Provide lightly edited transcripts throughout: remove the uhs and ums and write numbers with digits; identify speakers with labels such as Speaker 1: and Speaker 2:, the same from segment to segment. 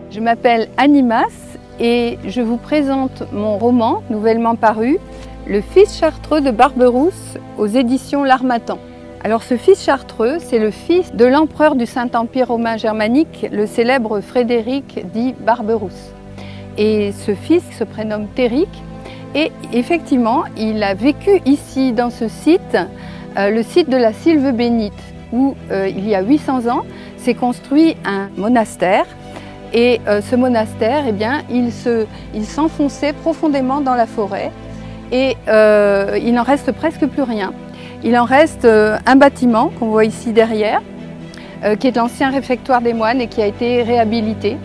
Speaker 1: Je m'appelle Annie Mas et je vous présente mon roman nouvellement paru, Le fils chartreux de Barberousse aux éditions L'Harmattan. Alors ce fils chartreux, c'est le fils de l'empereur du Saint-Empire romain germanique, le célèbre Frédéric dit Barberousse. Et ce fils se prénomme Téric et effectivement, il a vécu ici dans ce site, le site de la Sylve bénite, où il y a 800 ans s'est construit un monastère. Et ce monastère, eh bien, il s'enfonçait profondément dans la forêt et il n'en reste presque plus rien. Il en reste un bâtiment qu'on voit ici derrière, qui est l'ancien réfectoire des moines et qui a été réhabilité.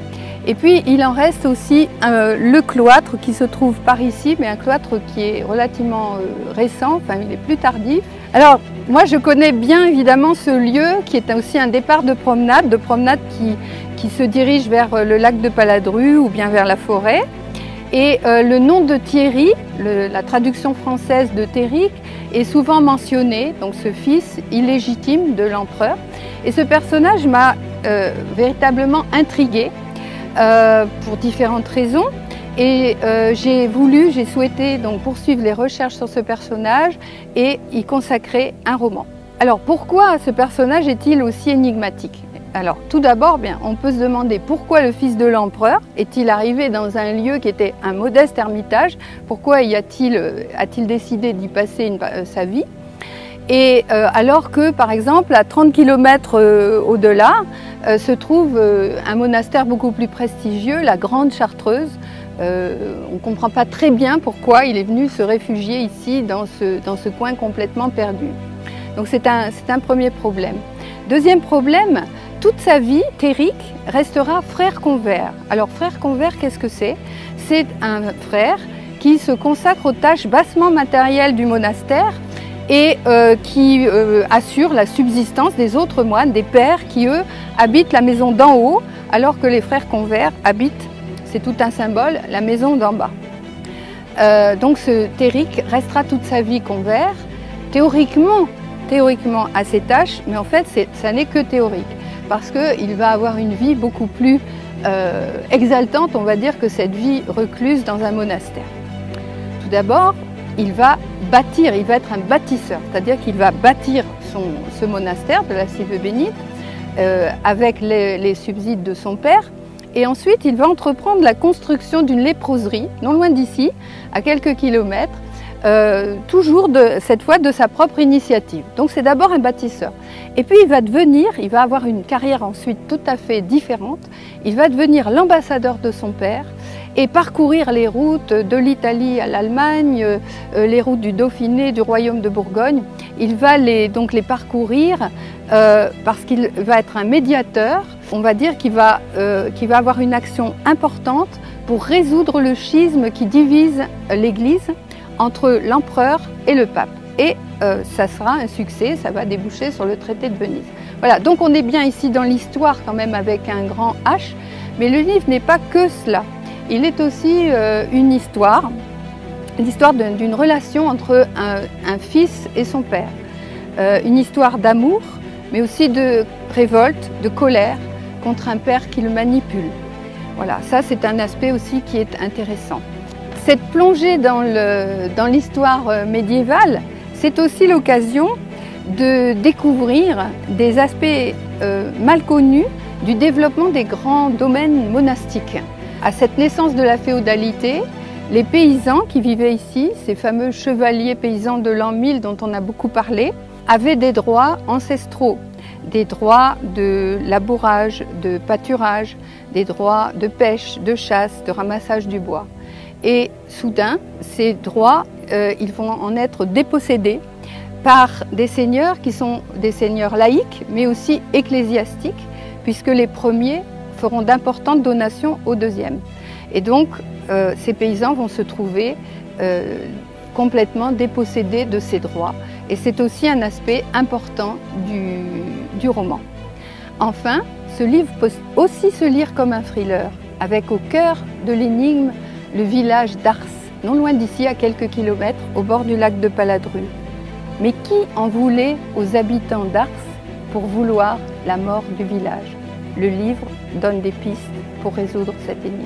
Speaker 1: Et puis il en reste aussi le cloître qui se trouve par ici, mais un cloître qui est relativement récent, enfin il est plus tardif. Alors moi je connais bien évidemment ce lieu qui est aussi un départ de promenade qui se dirige vers le lac de Paladru ou bien vers la forêt. Et le nom de Thierry, la traduction française de Téric, est souvent mentionné, donc ce fils illégitime de l'empereur. Et ce personnage m'a véritablement intriguée pour différentes raisons. Et j'ai souhaité donc poursuivre les recherches sur ce personnage et y consacrer un roman. Alors pourquoi ce personnage est-il aussi énigmatique ? Alors tout d'abord, on peut se demander pourquoi le fils de l'empereur est-il arrivé dans un lieu qui était un modeste ermitage, pourquoi a-t-il décidé d'y passer sa vie, et alors que par exemple à 30 km au-delà se trouve un monastère beaucoup plus prestigieux, la Grande Chartreuse. On ne comprend pas très bien pourquoi il est venu se réfugier ici dans ce coin complètement perdu. Donc c'est un premier problème. Deuxième problème, toute sa vie, Téric restera frère convers. Alors frère convers, qu'est-ce que c'est? C'est un frère qui se consacre aux tâches bassement matérielles du monastère et qui assure la subsistance des autres moines, des pères qui eux habitent la maison d'en haut, alors que les frères convers habitent, c'est tout un symbole, la maison d'en bas. Donc ce Téric restera toute sa vie convers, théoriquement à ses tâches, mais en fait ça n'est que théorique, parce qu'il va avoir une vie beaucoup plus exaltante, on va dire, que cette vie recluse dans un monastère. Tout d'abord, il va bâtir, il va être un bâtisseur, c'est-à-dire qu'il va bâtir ce monastère de la Sylve bénite avec les subsides de son père, et ensuite il va entreprendre la construction d'une léproserie, non loin d'ici, à quelques kilomètres, toujours cette fois de sa propre initiative. Donc c'est d'abord un bâtisseur. Et puis il va avoir une carrière ensuite tout à fait différente. Il va devenir l'ambassadeur de son père et parcourir les routes de l'Italie à l'Allemagne, les routes du Dauphiné, du royaume de Bourgogne. Il va donc les parcourir parce qu'il va être un médiateur. On va dire qu'il va avoir une action importante pour résoudre le schisme qui divise l'Église entre l'empereur et le pape. Et ça sera un succès, ça va déboucher sur le traité de Venise. Voilà, donc on est bien ici dans l'histoire quand même avec un grand H, mais le livre n'est pas que cela. Il est aussi une histoire d'une relation entre un fils et son père. Une histoire d'amour, mais aussi de révolte, de colère contre un père qui le manipule. Voilà, ça c'est un aspect aussi qui est intéressant. Cette plongée dans l'histoire médiévale, c'est aussi l'occasion de découvrir des aspects mal connus du développement des grands domaines monastiques. À cette naissance de la féodalité, les paysans qui vivaient ici, ces fameux chevaliers paysans de l'an 1000 dont on a beaucoup parlé, avaient des droits ancestraux, des droits de labourage, de pâturage, des droits de pêche, de chasse, de ramassage du bois. Et soudain, ces droits, ils vont en être dépossédés par des seigneurs qui sont des seigneurs laïcs, mais aussi ecclésiastiques, puisque les premiers feront d'importantes donations aux deuxièmes. Et donc, ces paysans vont se trouver complètement dépossédés de ces droits. Et c'est aussi un aspect important du roman. Enfin, ce livre peut aussi se lire comme un thriller, avec au cœur de l'énigme le village d'Ars, non loin d'ici, à quelques kilomètres, au bord du lac de Paladru. Mais qui en voulait aux habitants d'Ars pour vouloir la mort du village ? le livre donne des pistes pour résoudre cette énigme.